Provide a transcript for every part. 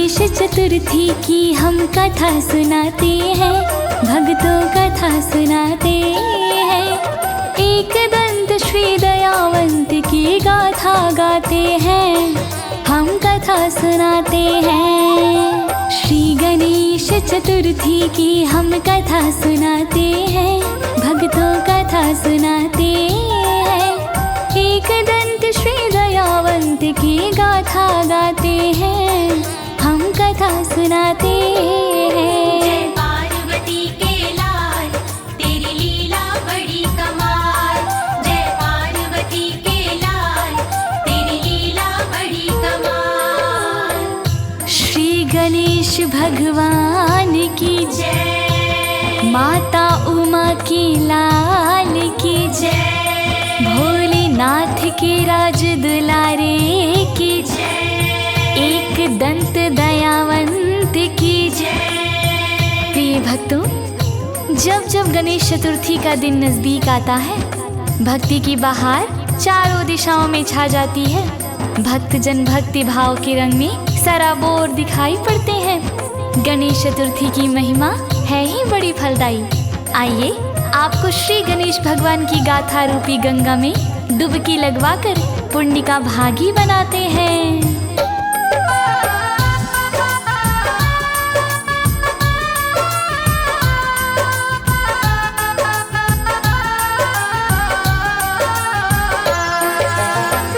गणेश चतुर्थी की हम कथा सुनाते हैं, भक्तों कथा सुनाते हैं। एक दंत श्री दयावंत की गाथा गाते हैं, हम कथा सुनाते हैं। श्री गणेश चतुर्थी की हम कथा सुनाते हैं, भक्तों कथा सुनाते हैं। एक दंत श्री दयावंत की गाथा गाते हैं, हम कथा सुनाते हैं। जय पार्वती के लाल, तेरी लीला बड़ी कमाल। जय पार्वती के लाल, तेरी लीला बड़ी कमाल। श्री गणेश भगवान की जय, माता उमा की लाल की जय, भोलेनाथ के राज दुलारे की जय, एक दंत दयावंत की जय। प्रिय भक्तों, जब जब गणेश चतुर्थी का दिन नजदीक आता है, भक्ति की बहार चारों दिशाओं में छा जाती है। भक्तजन भक्ति भाव के रंग में सराबोर दिखाई पड़ते हैं। गणेश चतुर्थी की महिमा है ही बड़ी फलदायी। आइए आपको श्री गणेश भगवान की गाथा रूपी गंगा में डुबकी लगवाकर पुण्य का भागी बनाते हैं।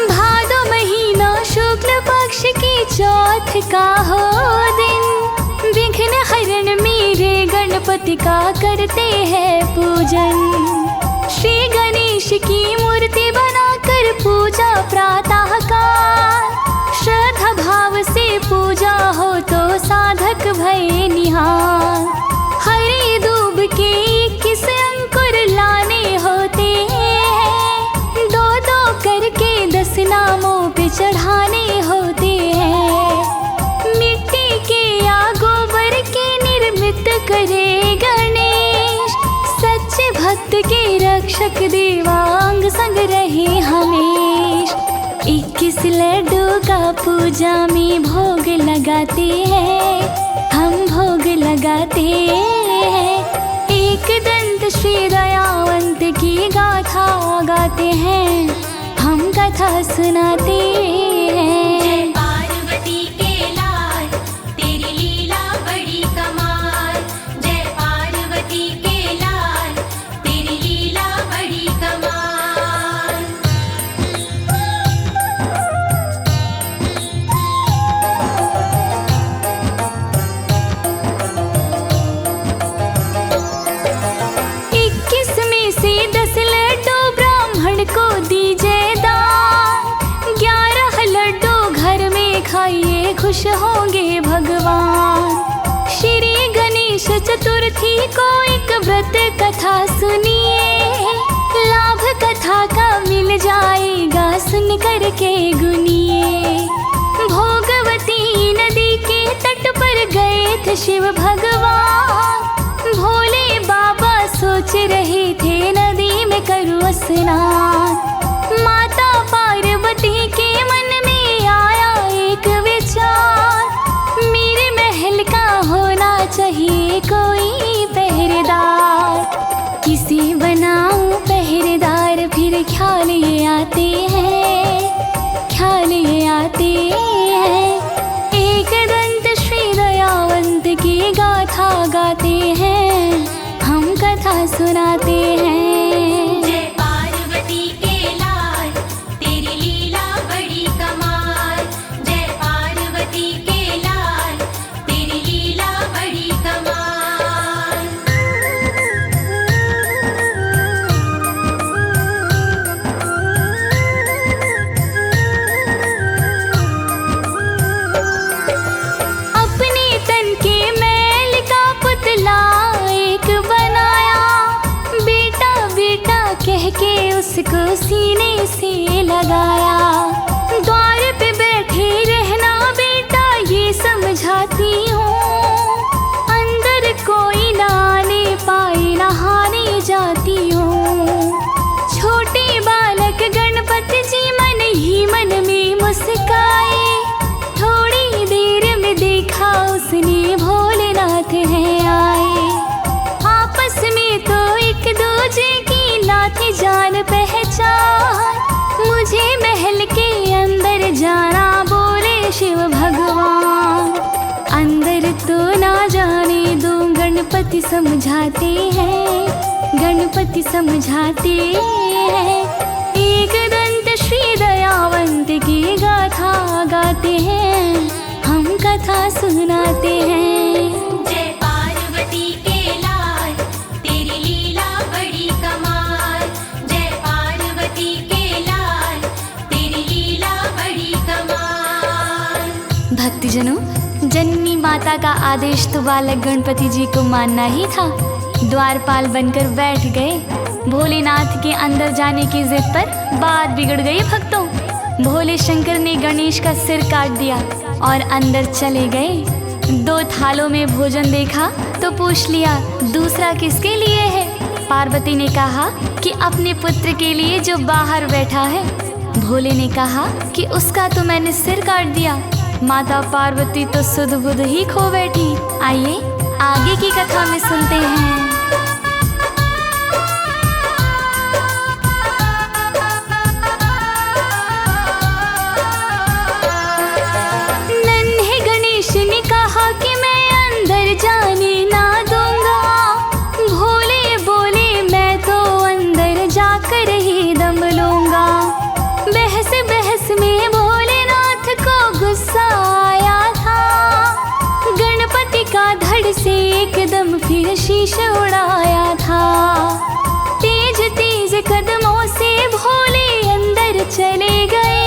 भादो महीना शुक्ल पक्ष की चौथ का हो दिन, विघ्न हरण मेरे गणपति का करते हैं पूजन। श्री गणेश की मूर्ति बनाकर पूजा प्रातः काल, श्रद्धा भाव से पूजा हो तो साधक भय निहाल। हरे दूब के 21 अंकुर लाने होते हैं, दो दो करके 10 नामों पे चढ़ाने होते हैं। मिट्टी के या गोबर के निर्मित करे गणेश, सच्चे भक्त के रक्षक देवांग संग रहे हमेश। 21 लड्डू का पूजा में भोग लगाते हैं, हम भोग लगाते हैं। एक दंत श्री दयावंत की गाथा गाते हैं, हम कथा सुनाते हैं। जय पार्वती के लाल, तेरी लीला बड़ी कमाल। जय पार्वती के लाल, तेरी लीला बड़ी कमाल। इक्कीस में से 10 लड्डू ब्राह्मण को दीजिए दान, 11 लड्डू घर में खाइए खुश होंगे भगवान। श्री गणेश चतुर्थी को एक व्रत कथा सुनिए, लाभ कथा का मिल जाएगा सुन करके गुनिए। भोगवती नदी के तट पर गए थे शिव भगवान, भोले बाबा सोच रहे थे नदी में करूं स्नान। माता पार्वती के मन में आया एक विचार, मेरे महल का होना चाहिए कोई पहरेदार। किसी बनाऊं पहरेदार, फिर ख्याल ये आते हैं, ख्याल ये आते हैं। एक दंत श्री दयावंत की गाथा गाते हैं, हम कथा सुनाते हैं। जय पार्वती के लाल, तेरी लीला बड़ी कमाल। जय पार्वती के लाल, तेरी लीला बड़ी कमाल। अपने तन के मैल का पुतला एक बनाया, बेटा बेटा कह के उसको सीने से लगाया। द्वार पे बैठे रहना बेटा ये समझाती हूँ, अंदर कोई ना आने पाए नहाने जाती हूँ। छोटे बालक गणपति जी मन ही मन में मुस्काए, थोड़ी देर में देखा सुनिए भोलेनाथ हैं आए। आपस में तो एक दूजे की नाथी जान पहचान, मुझे महल के अंदर जाना बोले शिव भगवान। अंदर तो ना जाने दो गणपति समझाते हैं, गणपति समझाते हैं। एक दंत श्री दयावंत की गाथा गाते हैं, हम कथा सुनाते हैं। जय पार्वती के लाल, तेरी लीला बड़ी कमाल। जय पार्वती के लाल, तेरी लीला बड़ी कमाल। भक्तजनों, जननी माता का आदेश तो बालक गणपति जी को मानना ही था। द्वारपाल बनकर बैठ गए। भोलेनाथ के अंदर जाने की जिद पर बात बिगड़ गई भक्तों। भोले शंकर ने गणेश का सिर काट दिया और अंदर चले गए। 2 थालों में भोजन देखा तो पूछ लिया, दूसरा किसके लिए है? पार्वती ने कहा कि अपने पुत्र के लिए जो बाहर बैठा है। भोले ने कहा कि उसका तो मैंने सिर काट दिया। माता पार्वती तो सुध बुध ही खो बैठी। आइए आगे की कथा में सुनते हैं। नन्हे गणेश ने कहा कि मैं अंदर जाने ना दूंगा। भोले बोले मैं तो अंदर जाकर ही दम लूंगा। बहस बहस में भोलेनाथ को गुस्सा आया था। गणपति का धड़ से एकदम फिर शीश उड़ाया था। तेज तेज कदमों से भोले अंदर चले गए।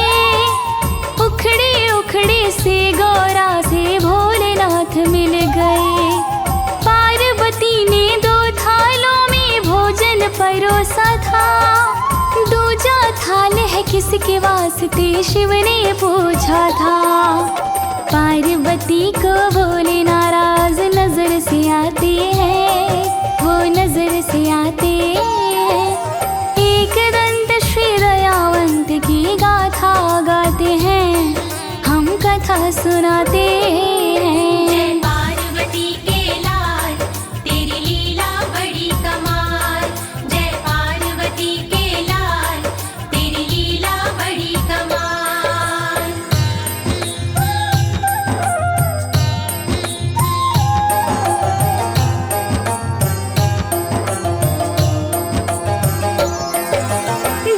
उखड़े उखड़े से गौरा से भोलेनाथ मिल गए। पार्वती ने 2 थालों में भोजन परोसा था। दूजा थाल है किसके वास्ते शिव ने पूछा था। पार्वती को भोले नाराज नजर से आते हैं, वो नजर से आते हैं। एक दंत श्री दयावंत की गाथा गाते हैं, हम कथा सुनाते हैं। जय पार्वती के लाल, तेरी लीला बड़ी कमाल। जय पार्वती के लाल, तेरी लीला बड़ी कमाल।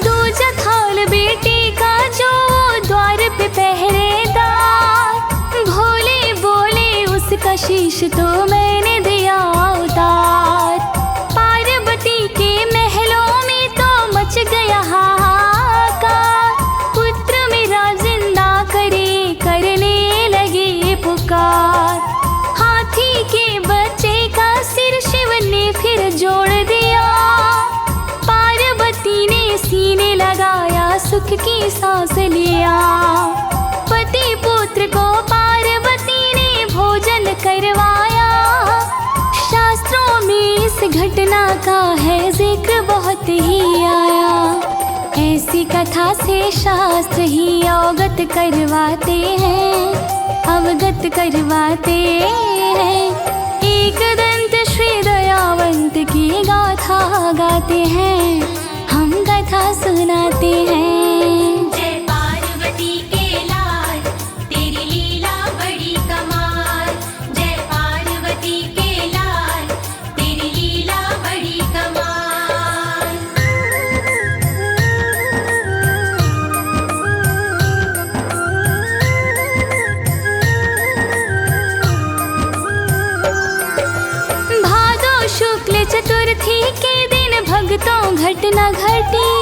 दूजा थाल बेटे का जो द्वार पे पहरेदार। भोले बोले उसका शीश तो मैंने दिया उतार। पार्वती के महलों में तो मच गया हाहाकार। पुत्र मेरा जिंदा करे करने लगे पुकार। हाथी के बच्चे का सिर शिव ने फिर जोड़ दिया। पार्वती ने सीने लगाया, सुख की सांस लिया। पति पुत्र को पार्वती ने भोजन करवाया। शास्त्रों में इस घटना का है जिक्र बहुत ही आया। ऐसी कथा से शास्त्र ही अवगत करवाते हैं, अवगत करवाते हैं। एक दंत श्री दयावंत की गाथा गाते हैं, हम कथा सुनाते हैं। जय पार्वती के लाल, तेरी लीला बड़ी कमाल। जय पार्वती के लाल, तेरी लीला बड़ी कमाल। भादो शुक्ल चतुर्थी के दिन भक्तों घटना घटी।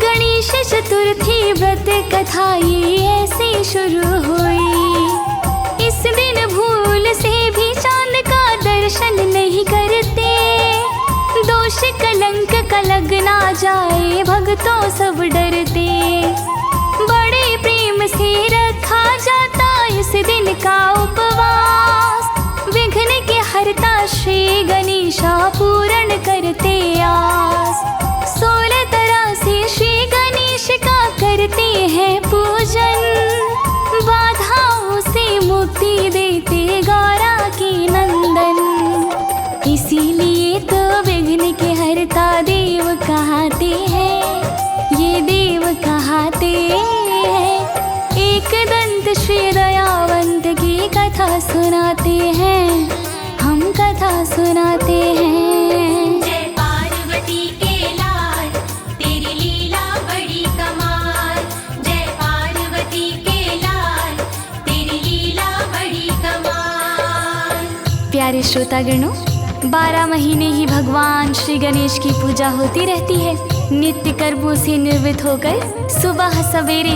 गणेश चतुर्थी व्रत कथा ये ऐसे शुरू हुई। इस दिन भूल से भी चांद का दर्शन नहीं करते। दोष कलंक का लग ना जाए, भक्तों सब डरते। बड़े प्रेम से रखा जाता इस दिन का उपवास। विघ्न के हरता श्री गणेशा पूर्ण करते आस। 16 तरह से श्री गणेश का करते हैं पूजन। बाधाओं से मुक्ति देते गौरा विघ्न के हरता देव कहाते हैं, ये देव कहाते हैं। एक दंत श्री दयावंत की कथा सुनाते हैं, हम कथा सुनाते हैं। जय पार्वती के लाल, तेरी लीला बड़ी कमाल। जय पार्वती के लाल, तेरी लीला बड़ी कमाल। प्यारे श्रोतागणों, 12 महीने ही भगवान श्री गणेश की पूजा होती रहती है। नित्य कर्मों से निर्वृत होकर सुबह सवेरे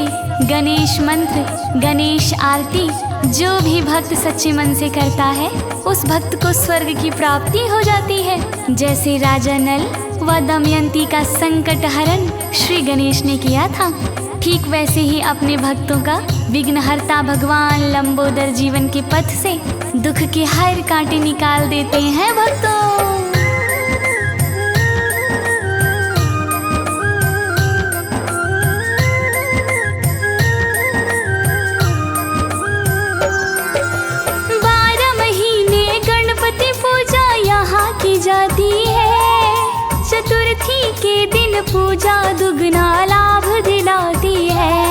गणेश मंत्र, गणेश आरती जो भी भक्त सच्चे मन से करता है, उस भक्त को स्वर्ग की प्राप्ति हो जाती है। जैसे राजा नल व दमयंती का संकट हरण श्री गणेश ने किया था, ठीक वैसे ही अपने भक्तों का विघ्नहर्ता भगवान लंबोदर जीवन के पथ से दुख के हर कांटे निकाल देते हैं भक्तों। की जाती है, चतुर्थी के दिन पूजा दुगना लाभ दिलाती है।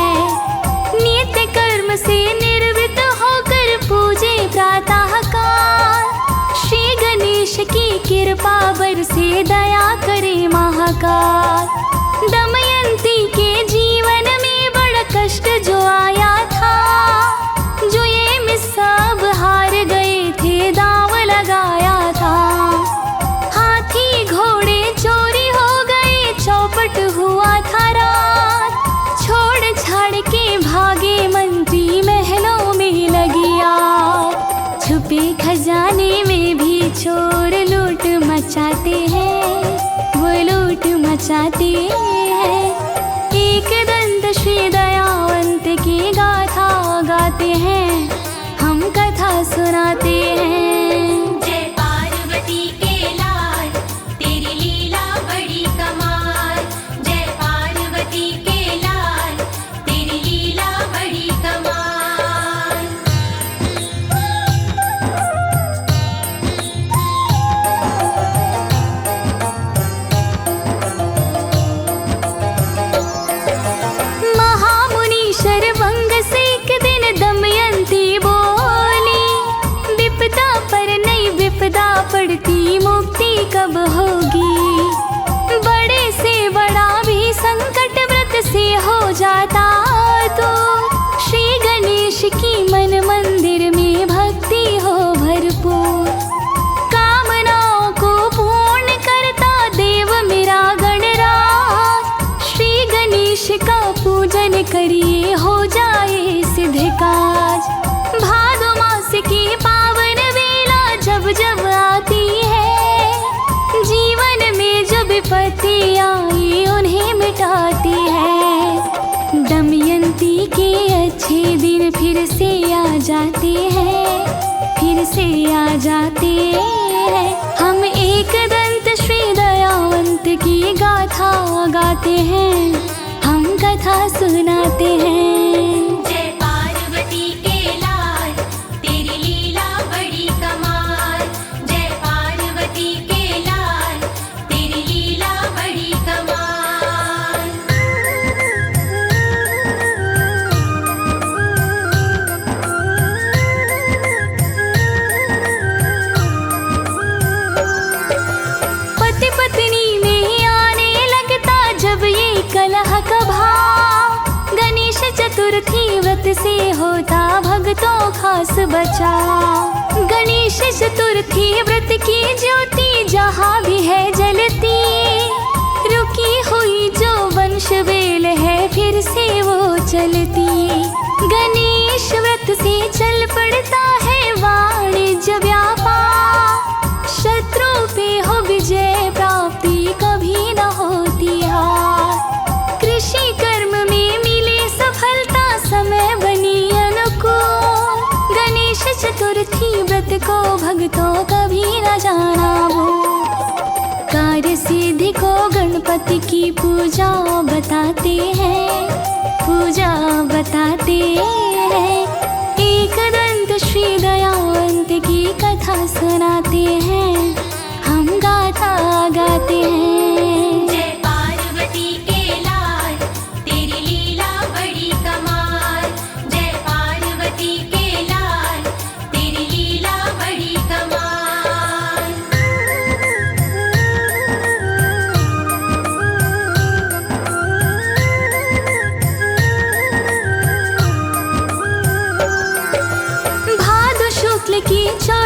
नित्य कर्म से निर्वृत होकर पूजे प्रातः काल, श्री गणेश की कृपा बरसे दया करे महाकाल। दमयंती के जीवन में बड़ा कष्ट जो आया था, जो ये मिस्साब हार गए थे, दांव लगाया था। घोड़े चोरी हो गए, चौपट हुआ था रात, छोड़ छाड़ के भागे मंत्री महलों में लगी आग। छुपे खजाने में भी चोर लूट मचाते हैं, वो लूट मचाते हैं। एक दंत श्री दयावंत की गाथा गाते हैं, हम कथा सुनाते हैं। पड़ती मुक्ति कब होगी, बड़े से बड़ा भी संकट व्रत से हो जाता तो श्री गणेश की मन मंदिर में भक्ति हो भरपूर। कामनाओं को पूर्ण करता देव मेरा गणराज, श्री गणेश का पूजन करिए हो जाए सिद्ध काज। भादो मास की पावन बेला जब जब आती है, जीवन में जो विपत्ति आई उन्हें मिटाती है। दमयंती के अच्छे दिन फिर से आ जाते हैं, फिर से आ जाते हैं। हम एक दंत श्री दयावंत की गाथा गाते हैं, हम कथा सुनाते हैं। चतुर्थी व्रत से होता भक्तों खास बचाव। गणेश चतुर्थी व्रत की ज्योति जहाँ भी है जलती, रुकी हुई जो वंश बेल है फिर से वो चलती। गणेश व्रत से चल पड़ता है वाणिज्य व्यापार, शत्रु पे हो विजय प्राप्ति कभी न होती हार। कृषि कर्म में मिले सफलता समय बनी अनुकूल, गणेश चतुर्थी व्रत को भक्तों कभी न जाना भूल। कार्य सिद्धि को गणपति की पूजा बताते हैं, पूजा बताते हैं। एक दंत श्री दयावंत की कथा सुनाते हैं, हम गाथा गाते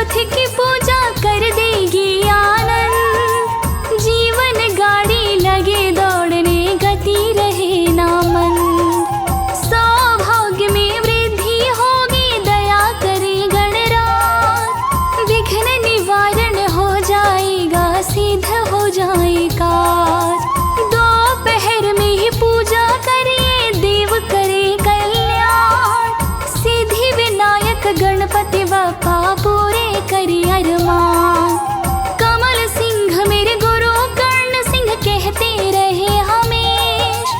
नाथ की पूजा कर देगी आनंद। जीवन गाड़ी लगे दौड़ने, गति रहे ना मंद। सौभाग्य में वृद्धि होगी, दया करे गणराज। विघ्न निवारण हो जाएगा, सिद्ध हो जाए काज। दोपहर में ही पूजा करिए, देव करे कल्याण। सिद्धि विनायक गणपति बप्पा पूरे करी अरमान। कमल सिंह मेरे गुरु कर्ण सिंह कहते रहे हमेश।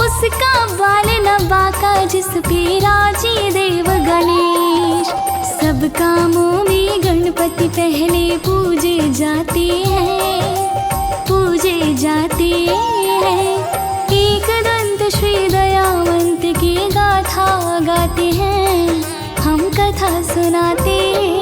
उसका बाल न बाका, जिस पे राजी देव गणेश। सब कामों में गणपति पहले पूजे जाते हैं, पूजे जाते हैं। एक दंत श्री दयावंत की गाथा गाते हैं, हम कथा सुनाते हैं।